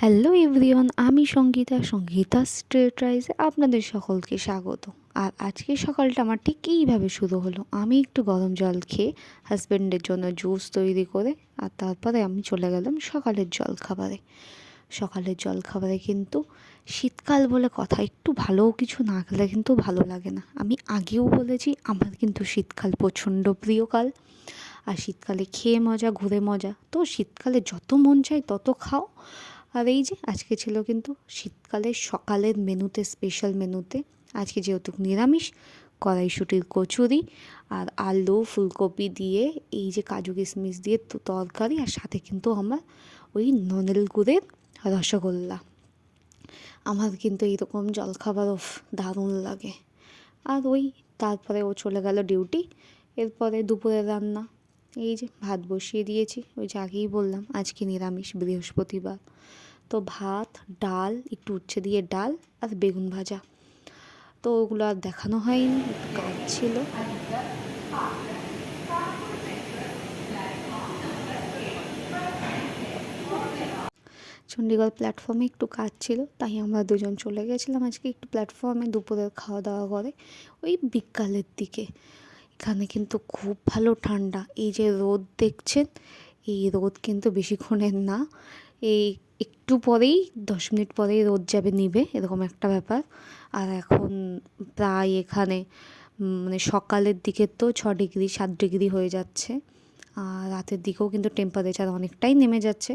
Hello everyone, আমি Sangeeta street রাইজে আপনাদের সকলকে স্বাগত। আর আজকে সকালটা আমার ঠিক এইভাবে শুরু হলো। আমি একটু গরম জল খেয়ে হাজব্যান্ডের জন্য জুস তৈরি করে আর তারপরে আমি চলে গেলাম সকালের জলখাবারে কিন্তু শীতকাল বলে কথা, একটু ভালোও কিছু না খেলে কিন্তু ভালো লাগে না। আমি আগেও বলেছি আমার কিন্তু শীতকাল প্রচণ্ড প্রিয় কাল। আর শীতকালে খেয়ে মজা, ঘুরে মজা। তো শীতকালে যত মন চায় তত খাও। আর এই যে আজকে ছিল কিন্তু শীতকালের সকালের মেনুতে, স্পেশাল মেনুতে আজকে যেহেতু নিরামিষ, কড়াইশুঁটির কচুরি আর আলু ফুলকপি দিয়ে এই যে কাজু কিশমিশ দিয়ে তরকারি, আর সাথে কিন্তু আমার ওই নলেন গুড়ের রসগোল্লা। আমার কিন্তু এইরকম জলখাবার দারুণ লাগে। আর ওই তারপরে ও চলে গেল ডিউটি। এরপরে দুপুরের রান্না, এই যে ভাত বসিয়ে দিয়েছি। ওই যে আগেই বললাম আজকে নিরামিষ, বৃহস্পতিবার। তো ভাত, ডাল, একটু উচ্ছে দিয়ে ডাল আর বেগুন ভাজা। তো ওগুলো আর দেখানো হয়নি, একটু কাজ ছিল। চণ্ডীগড় প্ল্যাটফর্মে একটু কাজ ছিল, তাই আমরা দুজন চলে গেছিলাম আজকে একটু প্ল্যাটফর্মে দুপুরের খাওয়া দাওয়া করে ওই বিকালের দিকে। এখানে কিন্তু খুব ভালো ঠান্ডা। এই যে রোদ দেখছেন, এই রোদ কিন্তু বেশিক্ষণের না। এই একটু পরেই 10 মিনিট পরেই রোদ যাবে নিবে, এরকম একটা ব্যাপার। আর এখন প্রায় এখানে মানে সকালের দিকে তো 6 ডিগ্রি 7 ডিগ্রি হয়ে যাচ্ছে। আর রাতের দিকেও কিন্তু টেম্পারেচার অনেকটাই নেমে যাচ্ছে।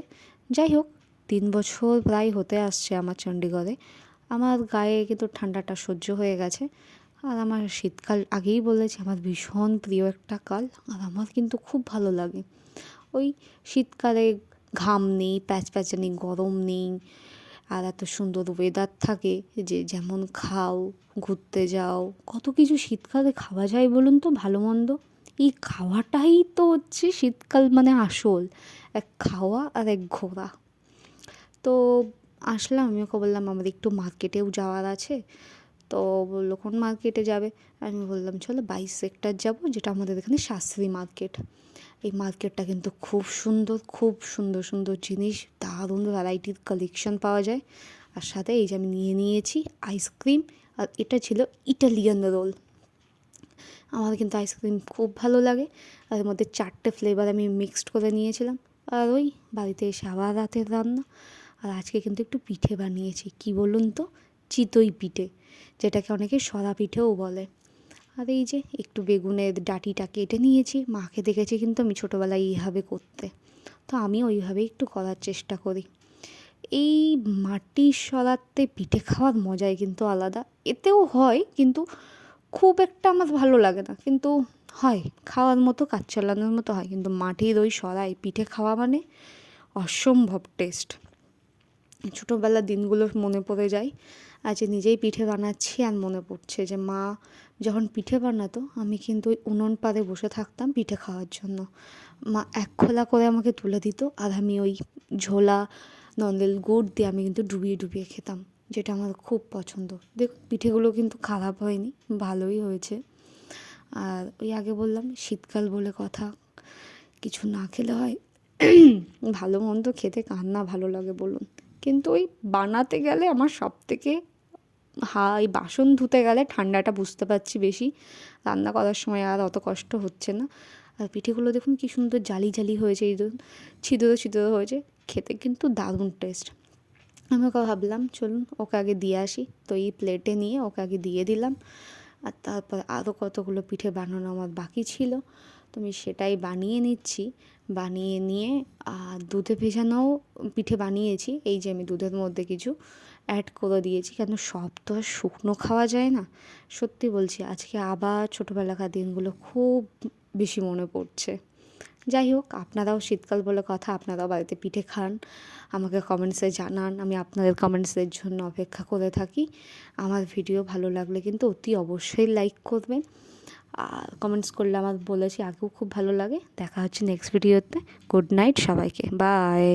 যাই হোক, 3 বছর প্রায় হতে আসছে আমার চণ্ডীগড়ে। আমার গায়ে কিন্তু ঠান্ডাটা সহ্য হয়ে গেছে। আর আমার শীতকাল আগেই বলেছি আমার ভীষণ প্রিয় একটা কাল। আর আমার কিন্তু খুব ভালো লাগে ওই শীতকালে। ঘাম নেই, প্যাচপ্যাচানি গরম নেই, আর এত সুন্দর ওয়েদার থাকে যে যেমন খাও, ঘুরতে যাও, কত কিছু শীতকালে খাওয়া যায় বলুন তো, ভালো মন্দ। এই খাওয়াটাই তো হচ্ছে শীতকাল মানে আসল। এক খাওয়া আর এক ঘোরা। তো আসলাম, আমি ওকে বললাম আমার একটু মার্কেটেও যাওয়ার আছে। তো বললো কোন মার্কেটে যাবে? আমি বললাম চলো 22 সেক্টর যাবো, যেটা আমাদের এখানে শাস্ত্রী মার্কেট। এই মার্কেটটা কিন্তু খুব সুন্দর, খুব সুন্দর সুন্দর জিনিস, দারুণ ভ্যারাইটির কালেকশন পাওয়া যায়। আর সাথে এই যে আমি নিয়েছি আইসক্রিম, আর এটা ছিল ইটালিয়ান রোল। আমার কিন্তু আইসক্রিম খুব ভালো লাগে। আর এর মধ্যে 4টে ফ্লেভার আমি মিক্সড করে নিয়েছিলাম। আর ওই বাড়িতে এসে আবার রাতের রান্না। আর আজকে কিন্তু একটু পিঠে বানিয়েছি, কি বলুন তো, চিতই পিঠে, যেটাকে অনেকে সরা পিঠেও বলে। আর এই যে একটু বেগুনের ডাঁটিটা কেটে নিয়েছি, মাকে দেখেছি কিন্তু আমি ছোটোবেলায় এইভাবে করতে, তো আমি ওইভাবেই একটু করার চেষ্টা করি। এই মাটির সরাতে পিঠে খাওয়ার মজাই কিন্তু আলাদা। এতেও হয় কিন্তু খুব একটা আমার ভালো লাগে না, কিন্তু হয়, খাওয়ার মতো, কাজ চালানোর মতো হয়। কিন্তু মাটির ওই সরায় পিঠে খাওয়া মানে অসম্ভব টেস্ট। ছোটোবেলার দিনগুলো মনে পড়ে যায়। আজ নিজেই পিঠে বানাচ্ছি আর মনে পড়ছে যে মা যখন পিঠে বানাতো, আমি কিন্তু ওই উনুন পাড়ে বসে থাকতাম পিঠে খাওয়ার জন্য। মা এক খোলা করে আমাকে তুলে দিত, আর আমি ওই ঝোলা নলেন গুড় দিয়ে আমি কিন্তু ডুবিয়ে ডুবিয়ে খেতাম, যেটা আমার খুব পছন্দ। দেখুন পিঠেগুলো কিন্তু খারাপ হয়নি, ভালোই হয়েছে। আর ওই আগে বললাম শীতকাল বলে কথা, কিছু না খেলে হয়? ভালো মন্দ খেতে কার না ভালো লাগে বলুন। কিন্তু ওই বানাতে গেলে আমার সবথেকে, এই বাসন ধুতে গেলে ঠান্ডাটা বুঝতে পারছি বেশি। রান্না করার সময় আর অত কষ্ট হচ্ছে না। আর পিঠেগুলো দেখুন কী সুন্দর জালি জালি হয়েছে, এই ধরুন ছিদ্র ছিদ্র হয়েছে, খেতে কিন্তু দারুণ টেস্ট। আমি ওকে ভাবলাম চলুন ওকে আগে দিয়ে আসি, তো এই প্লেটে নিয়ে ওকে আগে দিয়ে দিলাম। আর তারপর আরও কতগুলো পিঠে বানানো আমার বাকি ছিল, তো আমি সেটাই বানিয়ে নিচ্ছি। বানিয়ে নিয়ে দুধে ভেজানোও পিঠে বানিয়েছি। এই যে আমি দুধের মধ্যে কিছু অ্যাড করে দিয়েছি, কেন সব তো আর শুকনো খাওয়া যায় না। সত্যি বলছি আজকে আবার ছোটোবেলাকার দিনগুলো খুব বেশি মনে পড়ছে। যাই হোক, আপনারাও শীতকাল বলে কথা, আপনারাও বাড়িতে পিঠে খান, আমাকে কমেন্টসে জানান। আমি আপনাদের কমেন্টসের জন্য অপেক্ষা করে থাকি। আমার ভিডিও ভালো লাগলে কিন্তু অতি অবশ্যই লাইক করবেন। আর কমেন্টস করলে আমার বলেছি আগেও খুব ভালো লাগে। দেখা হচ্ছে নেক্সট ভিডিওতে। গুড নাইট সবাইকে, বাই।